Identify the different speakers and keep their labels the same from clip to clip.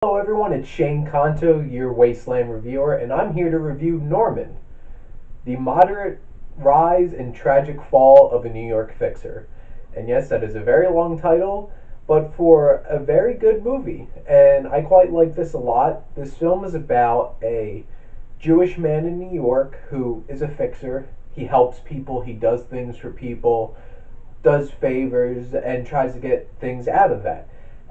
Speaker 1: Hello everyone, it's Shane Kanto, your Wasteland reviewer, and I'm here to review Norman, the moderate rise and tragic fall of a New York fixer. And yes, that is a very long title, but for a very good movie. And I quite like this a lot. This film is about a Jewish man in New York who is a fixer. He helps people, he does things for people, does favors, and tries to get things out of that.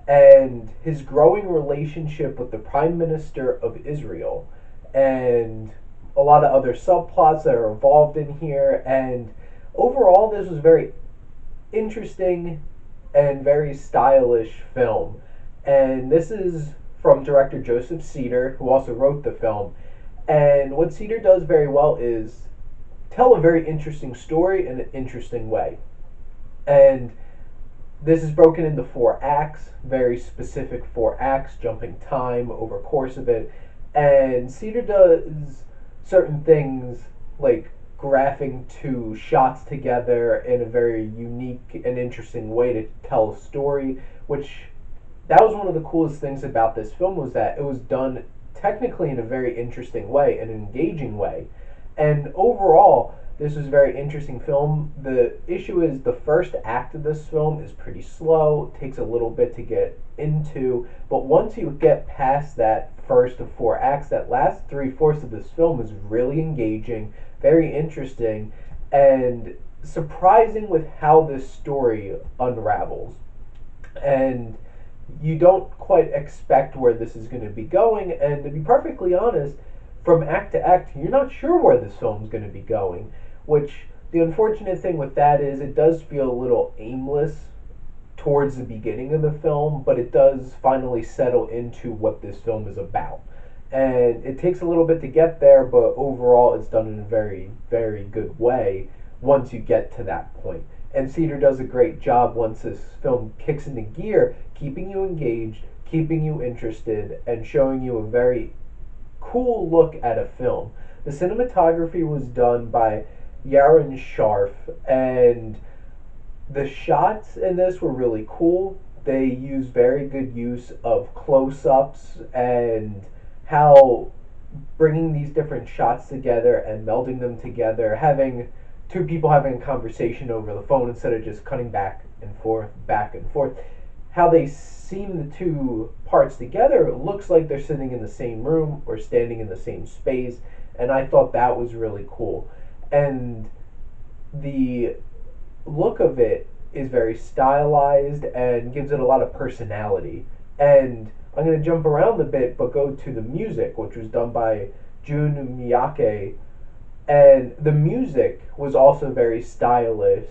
Speaker 1: And his growing relationship with the Prime Minister of Israel, and a lot of other subplots that are involved in here. And overall, this was a very interesting and very stylish film. And this is from director Joseph Cedar, who also wrote the film. And what Cedar does very well is tell a very interesting story in an interesting way. And this is broken into four acts, very specific four acts, jumping time over course of it. And Cedar does certain things like graphing two shots together in a very unique and interesting way to tell a story, which that was one of the coolest things about this film, was that it was done technically in a very interesting way, an engaging way. And overall, this was a very interesting film. The issue is the first act of this film is pretty slow, takes a little bit to get into, but once you get past that first of four acts, that last three-fourths of this film is really engaging, very interesting, and surprising with how this story unravels. And you don't quite expect where this is going to be going, and to be perfectly honest, from act to act, you're not sure where this film is going to be going, which the unfortunate thing with that is it does feel a little aimless towards the beginning of the film, but it does finally settle into what this film is about. And it takes a little bit to get there, but overall it's done in a very, very good way once you get to that point. And Cedar does a great job once this film kicks into gear, keeping you engaged, keeping you interested, and showing you a very cool look at a film. The cinematography was done by Yaron Sharf, and the shots in this were really cool. They used very good use of close-ups and how bringing these different shots together and melding them together, having two people having a conversation over the phone instead of just cutting back and forth, how they seam the two parts together, it looks like they're sitting in the same room or standing in the same space, and I thought that was really cool. And the look of it is very stylized and gives it a lot of personality. And I'm going to jump around a bit, but go to the music, which was done by Jun Miyake. And the music was also very stylish,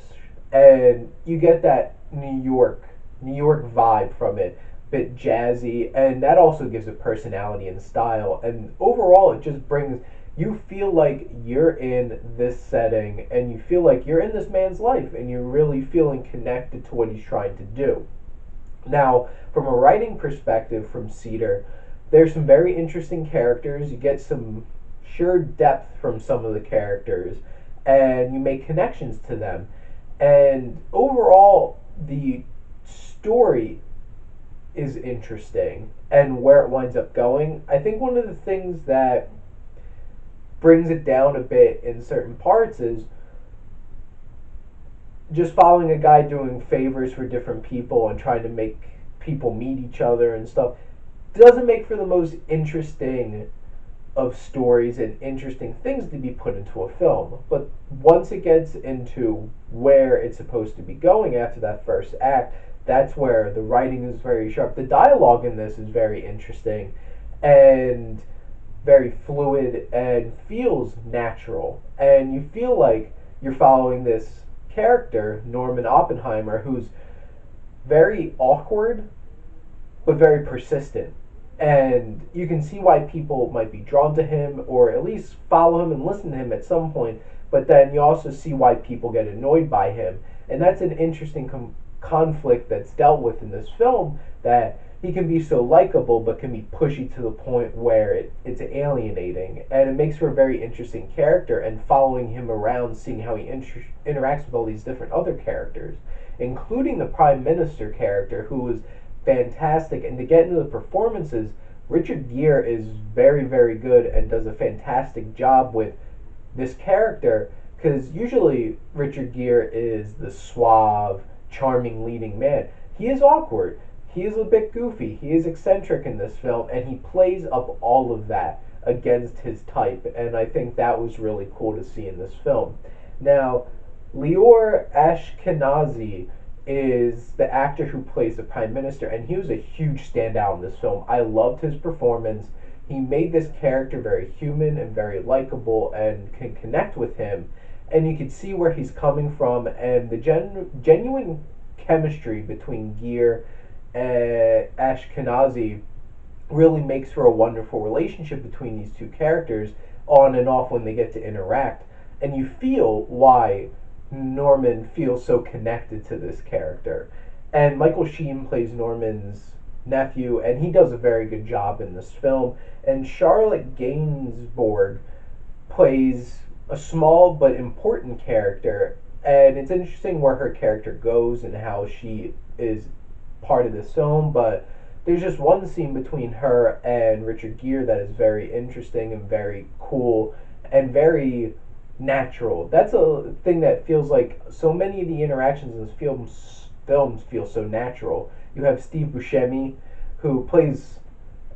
Speaker 1: and you get that New York vibe from it, bit jazzy, and that also gives it personality and style. And overall, it just brings you feel like you're in this setting, and you feel like you're in this man's life, and you're really feeling connected to what he's trying to do. Now, from a writing perspective from Cedar, there's some very interesting characters. You get some sheer depth from some of the characters, and you make connections to them. And overall, the story is interesting and where it winds up going. I think one of the things that brings it down a bit in certain parts is just following a guy doing favors for different people and trying to make people meet each other and stuff doesn't make for the most interesting of stories and interesting things to be put into a film. But once it gets into where it's supposed to be going after that first act, that's where the writing is very sharp. The dialogue in this is very interesting and very fluid and feels natural. And you feel like you're following this character, Norman Oppenheimer, who's very awkward but very persistent. And you can see why people might be drawn to him or at least follow him and listen to him at some point, but then you also see why people get annoyed by him. And that's an interesting conflict that's dealt with in this film, that he can be so likable but can be pushy to the point where it's alienating. And it makes for a very interesting character, and following him around, seeing how he interacts with all these different other characters, including the Prime Minister character, who was fantastic. And to get into the performances, Richard Gere is very, very good and does a fantastic job with this character, because usually Richard Gere is the suave, charming leading man. He is awkward. He is a bit goofy. He is eccentric in this film, and he plays up all of that against his type. And I think that was really cool to see in this film. Now, Lior Ashkenazi is the actor who plays the prime minister, and he was a huge standout in this film. I loved his performance. He made this character very human and very likable, and can connect with him, and you can see where he's coming from, and the genuine chemistry between Gere and Ashkenazi really makes for a wonderful relationship between these two characters on and off when they get to interact, and you feel why Norman feels so connected to this character. And Michael Sheen plays Norman's nephew, and he does a very good job in this film. And Charlotte Gainsbourg plays a small but important character, and it's interesting where her character goes and how she is part of this film. But there's just one scene between her and Richard Gere that is very interesting and very cool and very natural. That's a thing that feels like so many of the interactions in this films feel so natural. You have Steve Buscemi, who plays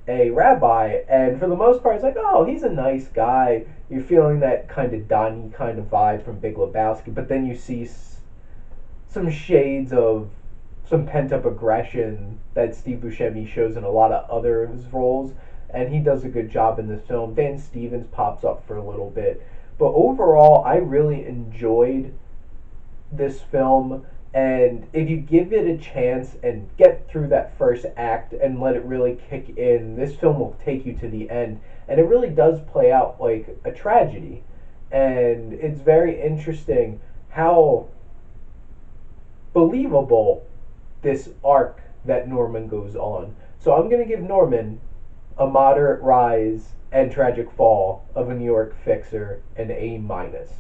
Speaker 1: a rabbi, and for the most part, it's like, oh, he's a nice guy. You're feeling that kind of Donnie kind of vibe from Big Lebowski, but then you see some shades of some pent up aggression that Steve Buscemi shows in a lot of other of his roles, and he does a good job in this film. Dan Stevens pops up for a little bit, but overall, I really enjoyed this film. And if you give it a chance and get through that first act and let it really kick in, this film will take you to the end. And it really does play out like a tragedy. And it's very interesting how believable this arc that Norman goes on. So I'm going to give Norman a moderate rise and tragic fall of a New York fixer, an A minus.